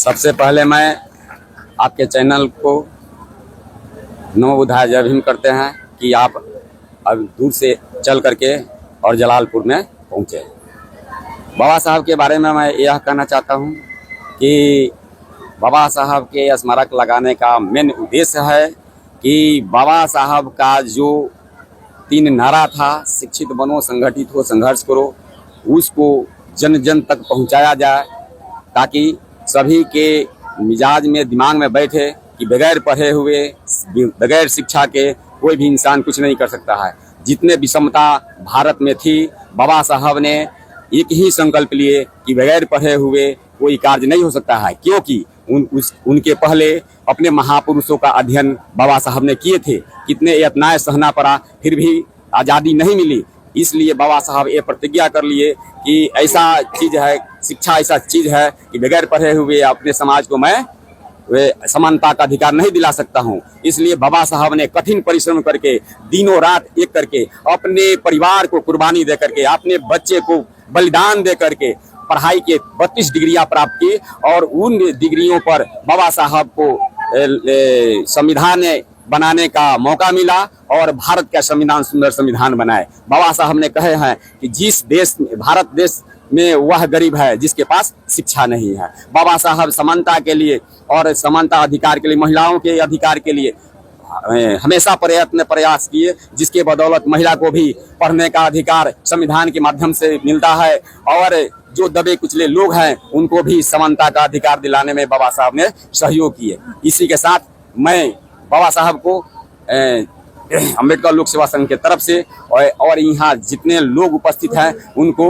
सबसे पहले मैं आपके चैनल को नमो बुद्धाय जय भीम करते हैं कि आप अब दूर से चल करके और जलालपुर में पहुँचे। बाबा साहब के बारे में मैं यह कहना चाहता हूँ कि बाबा साहब के स्मारक लगाने का मेन उद्देश्य है कि बाबा साहब का जो 3 नारा था, शिक्षित बनो, संगठित हो, संघर्ष करो, उसको जन जन तक पहुंचाया जाए ताकि सभी के मिजाज में, दिमाग में बैठे कि बगैर पढ़े हुए, बगैर शिक्षा के कोई भी इंसान कुछ नहीं कर सकता है। जितने विषमता भारत में थी, बाबा साहब ने एक ही संकल्प लिए कि बगैर पढ़े हुए कोई कार्य नहीं हो सकता है, क्योंकि उनके पहले अपने महापुरुषों का अध्ययन बाबा साहब ने किए थे। कितने यातनाएं सहना पड़ा, फिर भी आज़ादी नहीं मिली। इसलिए बाबा साहब ये प्रतिज्ञा कर लिए कि ऐसा चीज़ है, शिक्षा ऐसा चीज़ है कि बगैर पढ़े हुए अपने समाज को मैं समानता का अधिकार नहीं दिला सकता हूं। इसलिए बाबा साहब ने कठिन परिश्रम करके, दिनों रात एक करके, अपने परिवार को कुर्बानी दे करके, अपने बच्चे को बलिदान दे करके पढ़ाई के 32 डिग्रियां प्राप्त की और उन डिग्रियों पर बाबा साहब को संविधान बनाने का मौका मिला और भारत का संविधान सुंदर संविधान बनाए। बाबा साहब ने कहे हैं कि जिस देश, भारत देश में वह गरीब है जिसके पास शिक्षा नहीं है। बाबा साहब समानता के लिए और समानता अधिकार के लिए, महिलाओं के अधिकार के लिए हमेशा प्रयास किए, जिसके बदौलत महिला को भी पढ़ने का अधिकार संविधान के माध्यम से मिलता है और जो दबे कुचले लोग हैं उनको भी समानता का अधिकार दिलाने में बाबा साहब ने सहयोग किए। इसी के साथ मैं बाबा साहब को अम्बेडकर लोक सेवा संघ के तरफ से और यहाँ जितने लोग उपस्थित हैं उनको